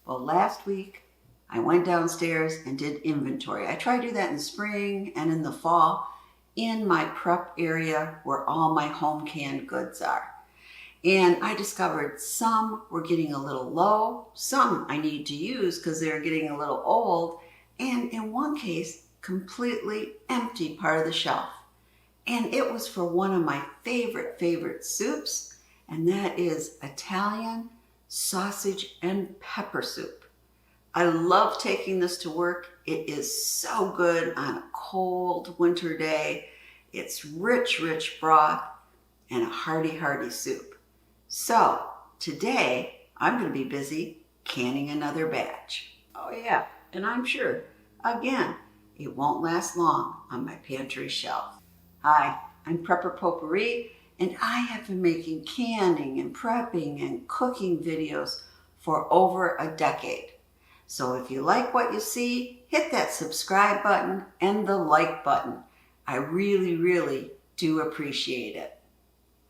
Well, last week I went downstairs and did inventory. I try to do that in the spring and in the fall in my prep area where all my home canned goods are. And I discovered some were getting a little low, some I need to use because they're getting a little old, and in one case, completely empty part of the shelf. And it was for one of my favorite soups, and that is Italian sausage and pepper soup. I love taking this to work. It is so good on a cold winter day. It's rich broth and a hearty soup. So today I'm going to be busy canning another batch. Oh yeah, and I'm sure, again, it won't last long on my pantry shelf. Hi, I'm Prepper Potpourri, and I have been making canning and prepping and cooking videos for over a decade. So if you like what you see, hit that subscribe button and the like button. I really do appreciate it.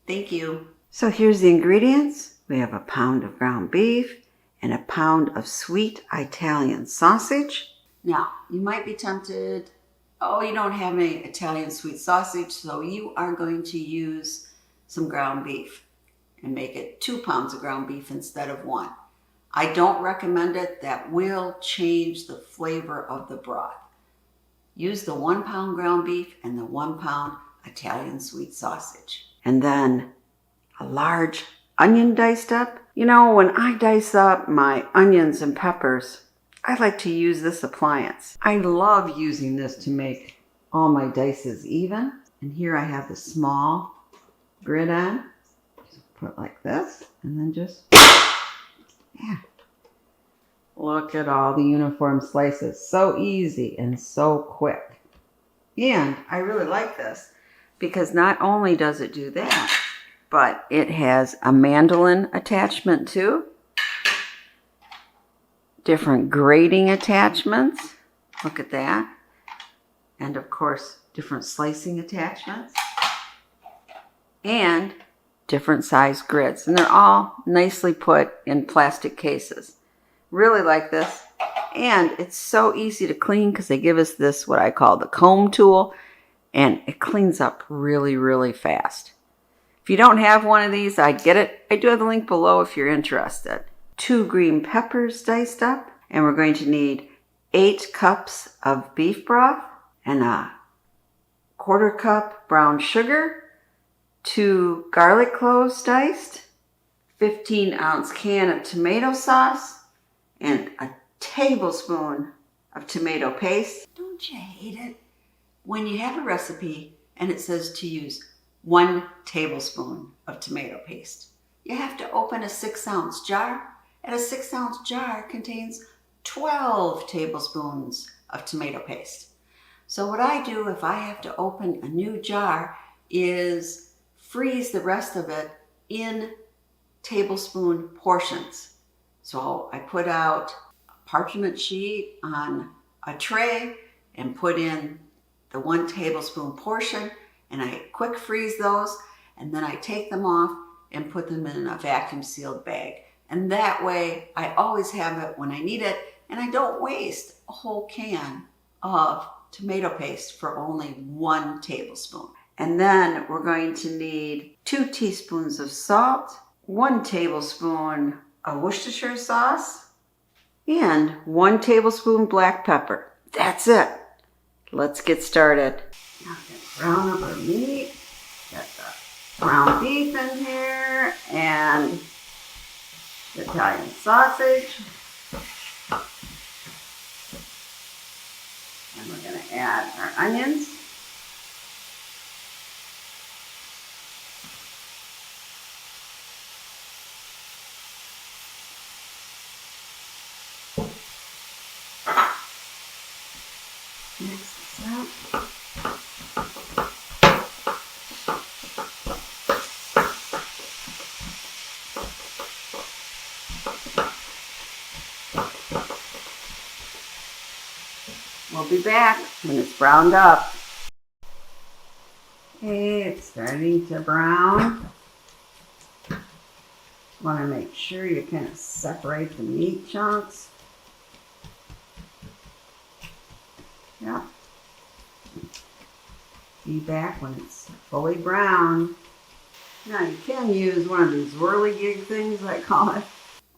Thank you. So here's the ingredients. We have a pound of ground beef and a pound of sweet Italian sausage. Now, you might be tempted, oh, you don't have any Italian sweet sausage, so you are going to use some ground beef and make it 2 pounds of ground beef instead of 1. I don't recommend it. That will change the flavor of the broth. Use the 1 pound ground beef and the 1 pound Italian sweet sausage. And then a large onion diced up. You know, when I dice up my onions and peppers, I like to use this appliance. I love using this to make all my dices even. And here I have the small grid end. Just put it like this, and then just, yeah. Look at all the uniform slices. So easy and so quick. And I really like this because not only does it do that, but it has a mandolin attachment too. Different grating attachments. Look at that. And of course, different slicing attachments. And different size grids. And they're all nicely put in plastic cases. Really like this. And it's so easy to clean because they give us this, what I call the comb tool. And it cleans up really fast. If you don't have one of these, I'd get it. I do have the link below if you're interested. 2 green peppers diced up. And we're going to need 8 cups of beef broth and a 1/4 cup brown sugar, 2 garlic cloves diced, 15-ounce can of tomato sauce, and a tablespoon of tomato paste. Don't you hate it when you have a recipe and it says to use 1 tablespoon of tomato paste? You have to open a 6-ounce jar, and a 6-ounce jar contains 12 tablespoons of tomato paste. So what I do if I have to open a new jar is freeze the rest of it in tablespoon portions. So I put out a parchment sheet on a tray and put in the 1 tablespoon portion, and I quick freeze those, and then I take them off and put them in a vacuum sealed bag. And that way I always have it when I need it, and I don't waste a whole can of tomato paste for only 1 tablespoon. And then we're going to need 2 teaspoons of salt, 1 tablespoon of Worcestershire sauce, and 1 tablespoon black pepper. That's it. Let's get started. Now I'm going to brown up our meat. Got the ground beef in here and the Italian sausage. And we're going to add our onions. Mix this up. We'll be back when it's browned up. Okay, it's starting to brown. Want to make sure you kind of separate the meat chunks. Yep. Be back when it's fully brown. Now you can use one of these whirligig things, I call it.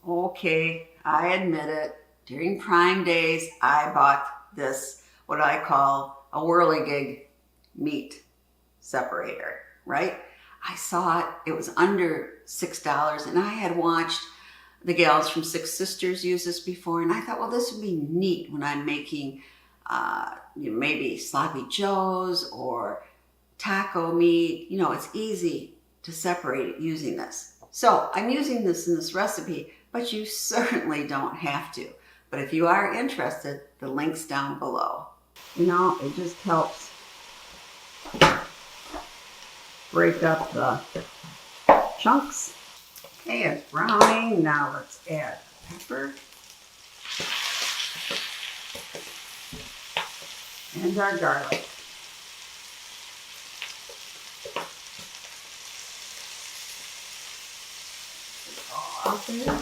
Okay, I admit it. During Prime days, I bought this, what I call a whirligig meat separator, right? I saw it, it was under $6, and I had watched the gals from Six Sisters use this before, and I thought, well, this would be neat when I'm making maybe sloppy joes or taco meat. You know, it's easy to separate it using this. So I'm using this in this recipe, but you certainly don't have to. But if you are interested, the link's down below. You know, it just helps break up the chunks. Okay, it's browning. Now let's add pepper and our garlic. All out there.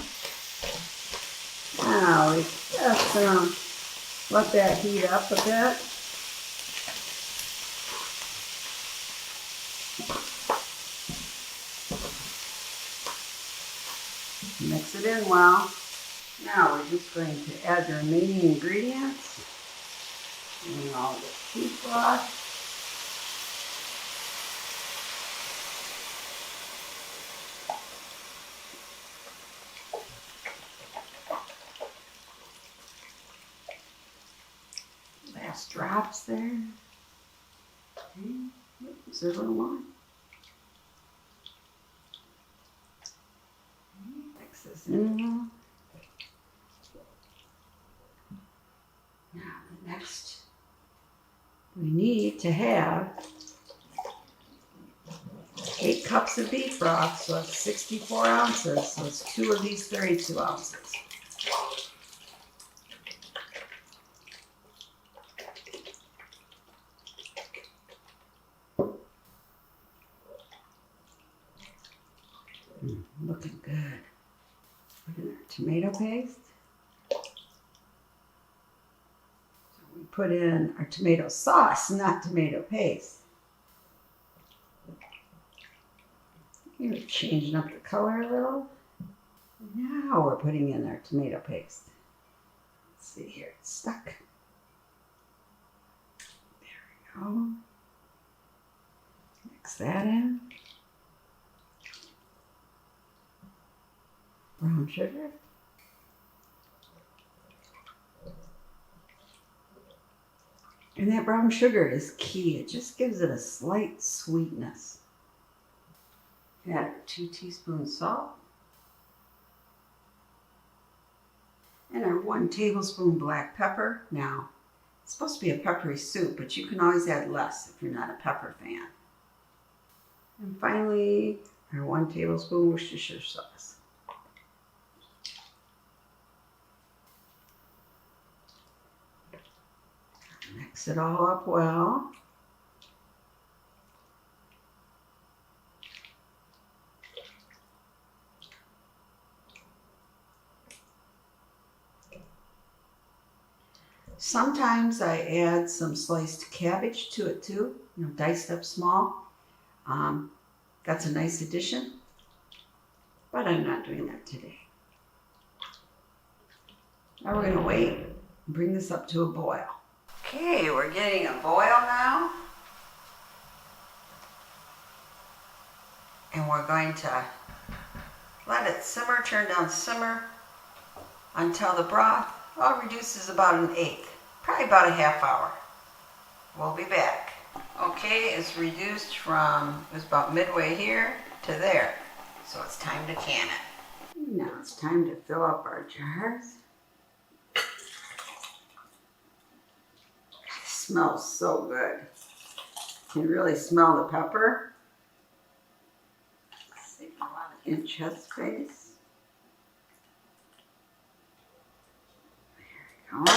Now we just let that heat up a bit. Mix it in well. Now we're just going to add the remaining ingredients. And all the beef broth. Last drops there. Okay. Is there a little more? Mix this in now. Now the next we need to have 8 cups of beef broth, so that's 64 ounces. So it's 2 of these 32 ounces. Looking good. Put in our tomato paste. So we put in our tomato sauce, not tomato paste. We're changing up the color a little. Now we're putting in our tomato paste. Let's see here, it's stuck. There we go. Mix that in. Brown sugar. And that brown sugar is key. It just gives it a slight sweetness. Add 2 teaspoons salt. And our 1 tablespoon black pepper. Now, it's supposed to be a peppery soup, but you can always add less if you're not a pepper fan. And finally, our 1 tablespoon Worcestershire sauce. Mix it all up well. Sometimes I add some sliced cabbage to it too, diced up small. That's a nice addition, but I'm not doing that today. Now we're going to wait and bring this up to a boil. Okay, we're getting a boil now. And we're going to let it simmer, turn down simmer until the broth reduces about 1/8, probably about a half hour. We'll be back. Okay, it's reduced from, it was about midway here to there. So it's time to can it. Now it's time to fill up our jars. It smells so good. You can really smell the pepper. Let's see, I want an inch head space. There we go.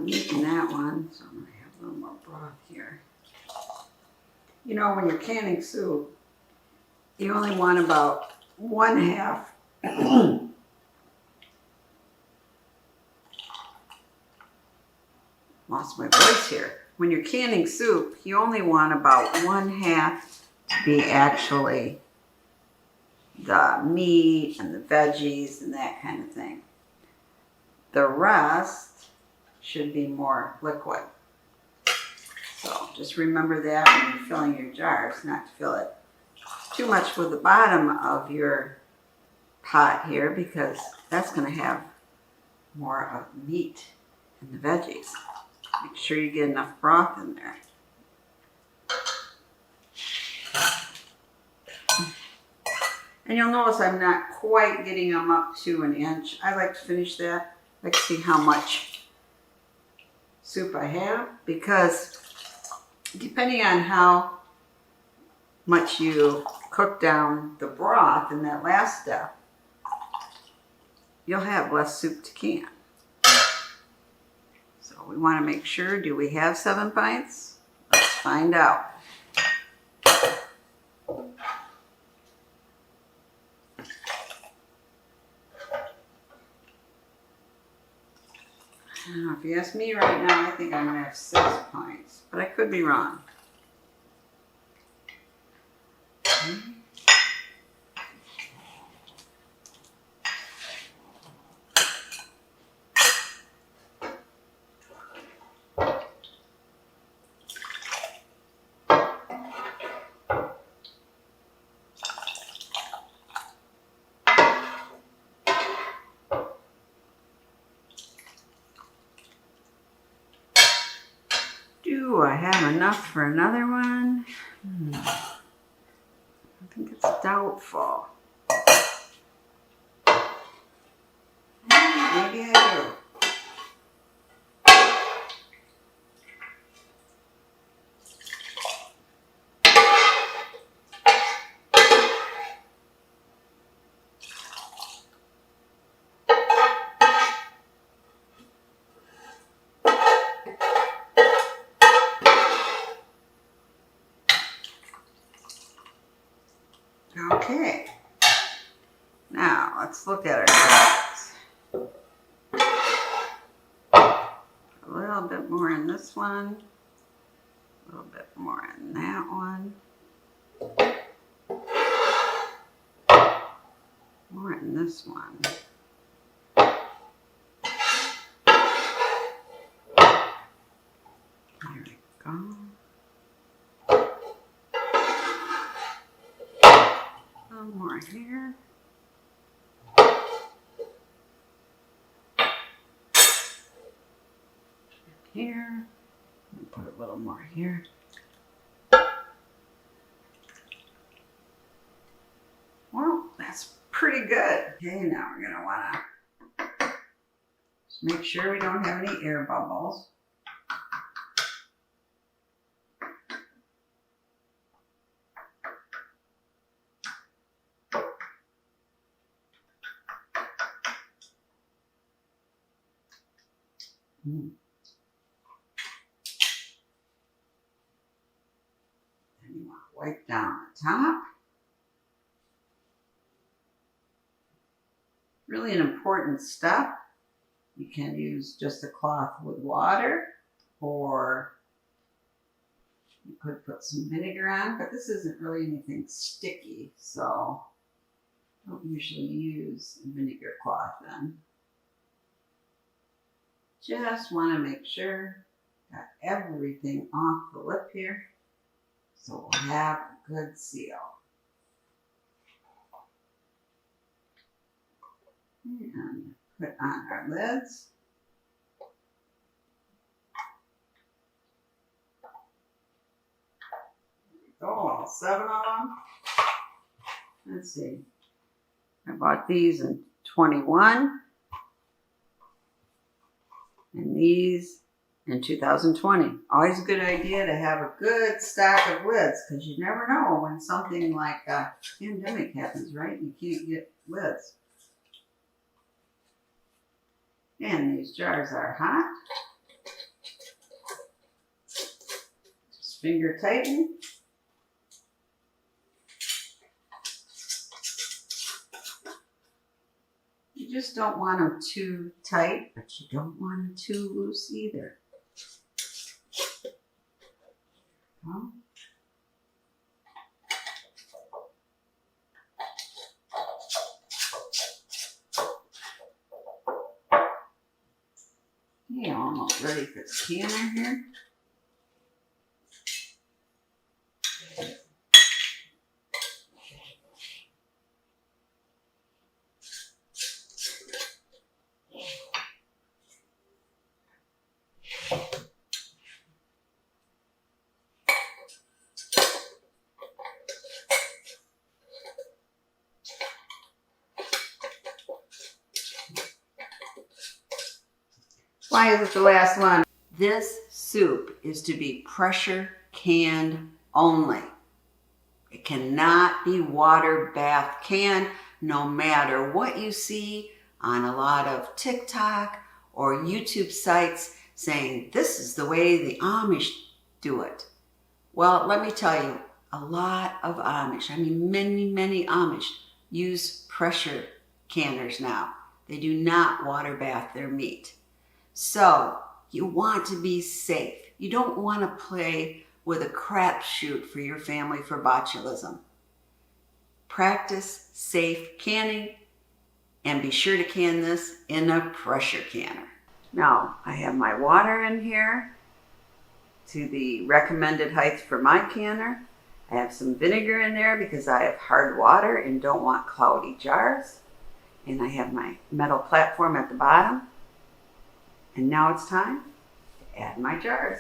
of meat in that one, so I'm going to have a little more broth here. You know, when you're canning soup, you only want about 1/2. Lost my voice here. When you're canning soup, you only want about 1/2 to be actually the meat and the veggies and that kind of thing. The rest should be more liquid. So just remember that when you're filling your jars, not to fill it too much with the bottom of your pot here, because that's going to have more of meat and the veggies. Make sure you get enough broth in there. And you'll notice I'm not quite getting them up to 1 inch. I like to finish that. I like to see how much soup I have, because depending on how much you cook down the broth in that last step, you'll have less soup to can. So we want to make sure, do we have 7 pints? Let's find out. I don't know, if you ask me right now, I think I'm going to have 6 pints, but I could be wrong. Okay. Do I have enough for another one? I think it's doubtful. Maybe I do. Okay, now let's look at our sides. A little bit more in this one, a little bit more in that one, more in this one. There we go. More here. Here. Put a little more here. Well, that's pretty good. Okay, now we're going to want to just make sure we don't have any air bubbles. Then you want to wipe down the top. Really an important step. You can use just a cloth with water, or you could put some vinegar on, but this isn't really anything sticky, so I don't usually use a vinegar cloth then. Just want to make sure got everything off the lip here, so we'll have a good seal. And put on our lids. There we go, all 7 of them. Let's see. I bought these in 21. And these in 2020. Always a good idea to have a good stock of lids, because you never know when something like a pandemic happens, right? You can't get lids. And these jars are hot. Finger tighten. You just don't want them too tight, but you don't want them too loose either. Well, okay, almost ready for the canner here. Why is it the last one? This soup is to be pressure canned only. It cannot be water bath canned, no matter what you see on a lot of TikTok or YouTube sites saying this is the way the Amish do it. Well, let me tell you, a lot of Amish, I mean many Amish, use pressure canners now. They do not water bath their meat. So you want to be safe. You don't want to play with a crapshoot for your family for botulism. Practice safe canning and be sure to can this in a pressure canner. Now I have my water in here to the recommended height for my canner. I have some vinegar in there because I have hard water and don't want cloudy jars. And I have my metal platform at the bottom. And now it's time to add my jars.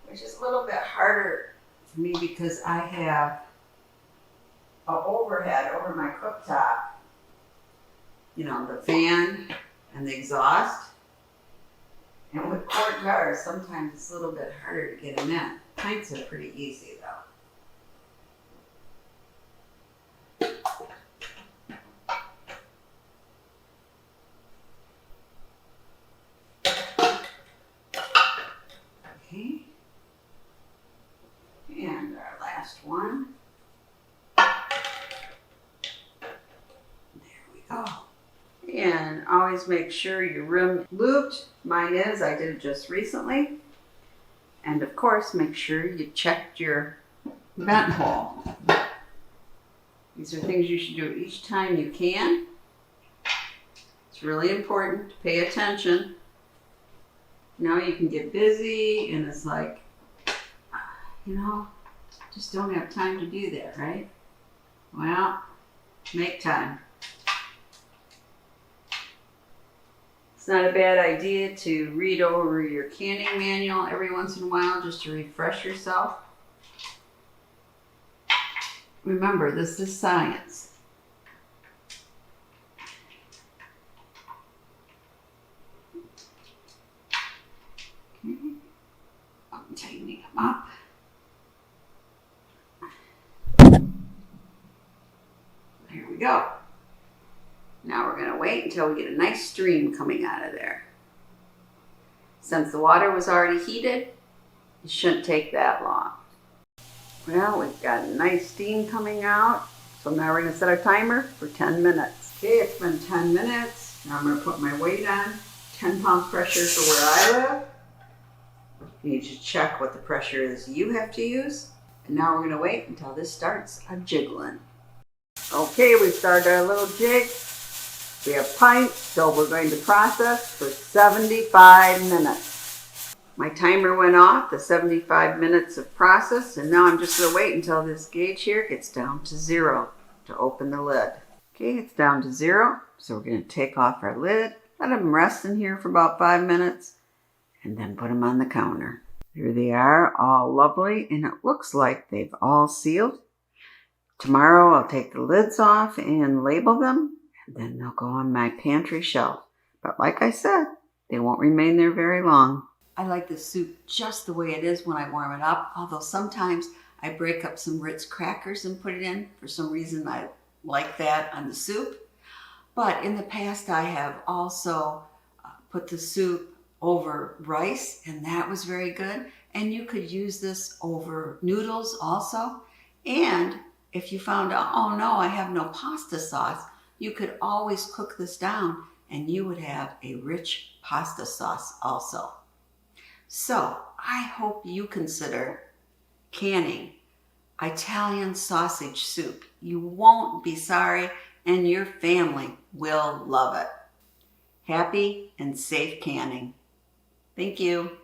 Which is a little bit harder for me because I have an overhead over my cooktop. You know, the fan and the exhaust. And with quart jars, sometimes it's a little bit harder to get them in. Pints are pretty easy though. Okay, and our last one. There we go. And always make sure your rim lubed. Mine is, I did it just recently. And of course, make sure you checked your Buttonhole. These are things you should do each time you can. It's really important to pay attention. Now you can get busy and it's like, you know, just don't have time to do that, right? Well, make time. It's not a bad idea to read over your canning manual every once in a while just to refresh yourself. Remember, this is science. Okay. I'm tightening them up. Here we go. Now we're going to wait until we get a nice stream coming out of there. Since the water was already heated, it shouldn't take that long. Well, we've got a nice steam coming out. So now we're going to set our timer for 10 minutes. Okay, it's been 10 minutes. Now I'm going to put my weight on. 10 pound pressure for where I live. You need to check what the pressure is you have to use. And now we're going to wait until this starts a jiggling. Okay, we started our little jig. We have pints, so we're going to process for 75 minutes. My timer went off, the 75 minutes of process, and now I'm just going to wait until this gauge here gets down to 0 to open the lid. Okay, it's down to 0, so we're going to take off our lid, let them rest in here for about 5 minutes, and then put them on the counter. Here they are, all lovely, and it looks like they've all sealed. Tomorrow I'll take the lids off and label them, and then they'll go on my pantry shelf. But like I said, they won't remain there very long. I like the soup just the way it is when I warm it up, although sometimes I break up some Ritz crackers and put it in. For some reason I like that on the soup. But in the past I have also put the soup over rice, and that was very good. And you could use this over noodles also. And if you found out, oh no, I have no pasta sauce, you could always cook this down and you would have a rich pasta sauce also. So I hope you consider canning Italian sausage soup. You won't be sorry, and your family will love it. Happy and safe canning. Thank you.